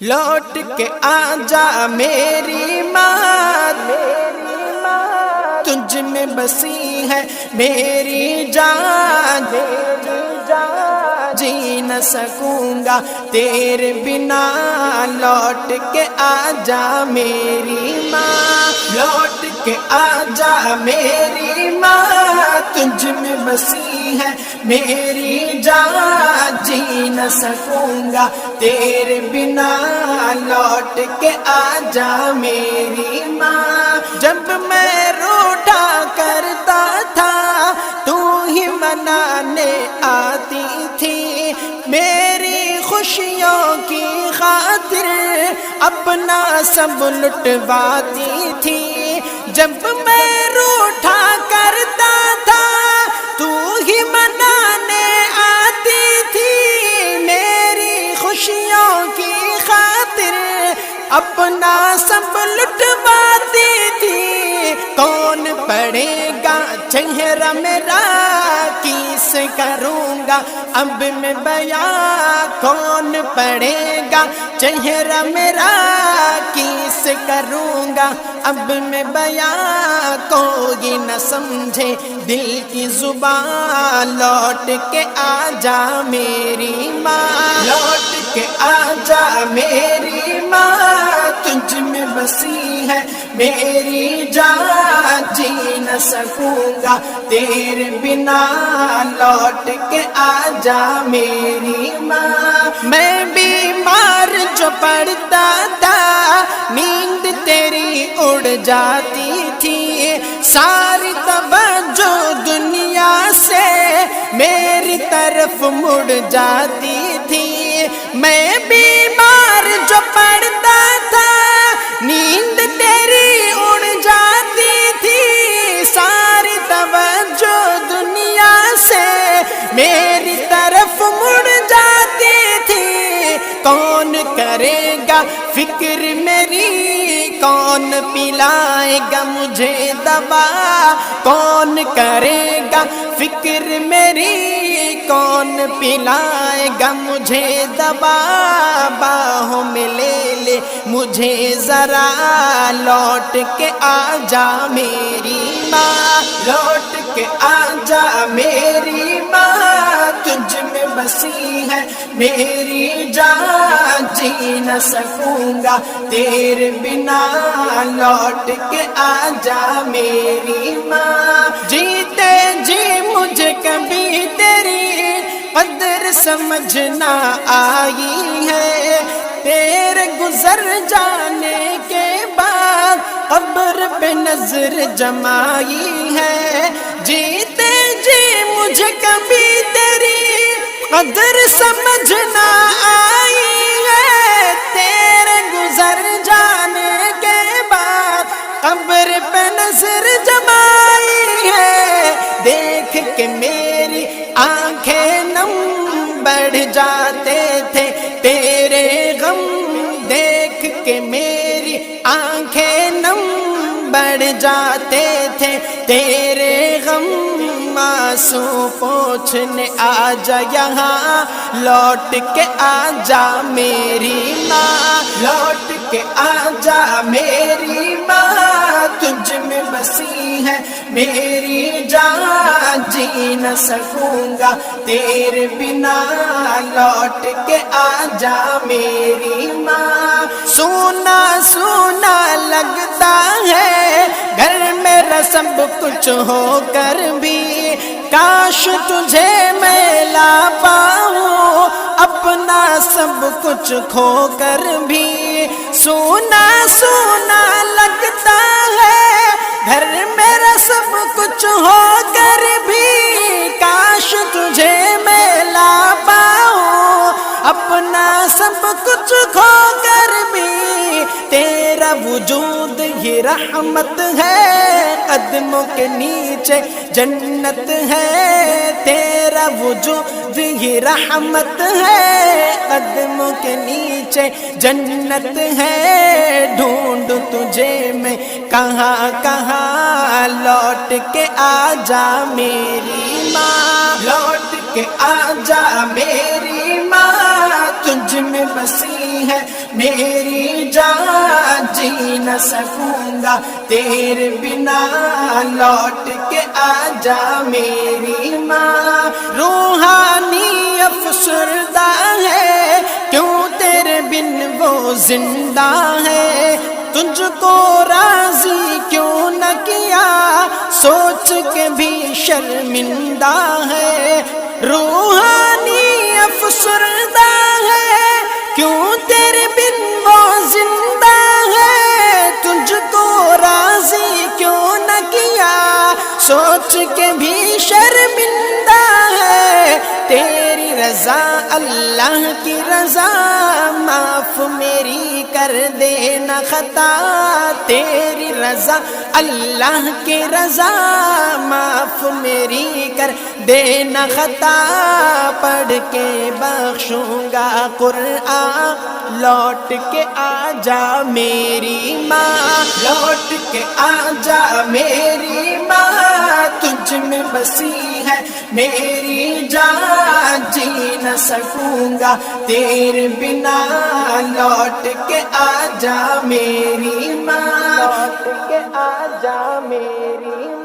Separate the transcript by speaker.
Speaker 1: لوٹ کے آجا میری ماں، تجھ میں بسی ہے میری جان، جی نہ سکوں گا تیرے بنا، لوٹ کے آجا میری ماں، لوٹ کے آجا میری ماں، تجھ میں بسی ہے میری جان، جی نہ سکوں گا تیرے بنا، لوٹ کے آجا میری ماں۔ جب میں روٹا کرتا تھا تو ہی منانے آتی تھی، میری خوشیوں کی خاطر اپنا سب لٹواتی تھی۔ جب میں روٹا کرتا تھا تو ہی منانے آتی تھی، میری خوشیوں کی خاطر اپنا سب لٹواتی تھی۔ کون پڑھے گا چہرہ میرا، کس کروں گا اب میں بیاں، کون پڑھے گا چہرہ میرا، کس کروں گا اب میں بیاں، کوئی نہ سمجھے دل کی زبان، لوٹ کے آجا میری ماں، لوٹ کے آجا میری ماں، تجھ میں بسی ہے میری جان، جی نہ سکوں گا تیرے بنا، لوٹ کے آجا میری ماں۔ میں بیمار جو پڑتا تھا نیند تیری اڑ جاتی تھی، ساری توجہ دنیا سے میری طرف مڑ جاتی تھی۔ میں بیمار جو پڑتا تھا نیند تیری اڑ جاتی تھی، ساری توجہ دنیا سے میری طرف مڑ جاتی تھی۔ کون کرے گا فکر میری، کون پلائے گا مجھے دوا، کون کرے گا فکر میری، کون پلائے گا مجھے دوا، باہوں میں لے لے مجھے ذرا، لوٹ کے آجا میری ماں، لوٹ کے آجا میری ماں، تجھ میں بسی ہے میری جان، جی نہ سکوں گا تیرے بنا، لوٹ کے آجا میری ماں۔ جیتے جی مجھے کبھی تیری قدر سمجھنا آئی ہے، تیرے گزر جانے کے بعد قبر پہ نظر جمائی ہے۔ جیتے جی مجھے کبھی تیری قدر سمجھنا آئی ہے، تیرے گزر جانے کے بعد قبر پہ نظر جمائی ہے۔ دیکھ کے میری آنکھیں نم بڑھ جاتے تھے تیرے غم، دیکھ کے میری آنکھیں نم بڑھ جاتے تھے تیرے غم، آنسو پوچھنے آجا یہاں، لوٹ کے آجا میری ماں، لوٹ کے آجا میری ماں، تجھ میں بسی ہے میری جان، جی نہ سکوں گا تیرے بنا، لوٹ کے آجا میری ماں۔ سونا سونا لگتا ہے گھر میرا سب کچھ ہو کر بھی، کاش تجھے میں لا پاؤں اپنا سب کچھ کھو کر بھی۔ سونا سونا لگتا ہے گھر میرا سب کچھ ہو کر بھی، کاش تجھے میں لا پاؤں اپنا سب کچھ کھو کر بھی، تیرا وجود ہی رحمت ہے، قدموں کے نیچے جنت ہے، تیرا وجود ہی رحمت ہے، قدموں کے نیچے جنت ہے، ڈھونڈ تجھے میں کہاں کہاں، لوٹ کے آجا میری ماں، لوٹ کے آجا میری ماں، تجھ میں بسی ہے میری جان، جی نہ سکوں گا تیرے بنا، لوٹ کے آجا میری ماں۔ روحانی افسردہ ہے کیوں تیرے بن وہ زندہ ہے، تجھ کو راضی کیوں نہ کیا سوچ کے بھی شرمندہ ہے۔ روحانی افسردہ ہے کیوں تیرے بن وہ زندہ ہے، تجھ کو راضی کیوں نہ کیا سوچ کے بھی شرمندہ ہے۔ تیری رضا اللہ کی رضا معاف میری کر دینا خطا، تیری رضا اللہ کی رضا معاف میری کر دینا خطا، پڑھ کے بخشوں گا قرآن، لوٹ کے آجا میری ماں، لوٹ کے آجا میری ماں، تجھ میں بسی ہے میری جان، جی نہ سکوں گا تیرے بنا، لوٹ کے آجا میری ماں، لوٹ کے آجا میری ماں۔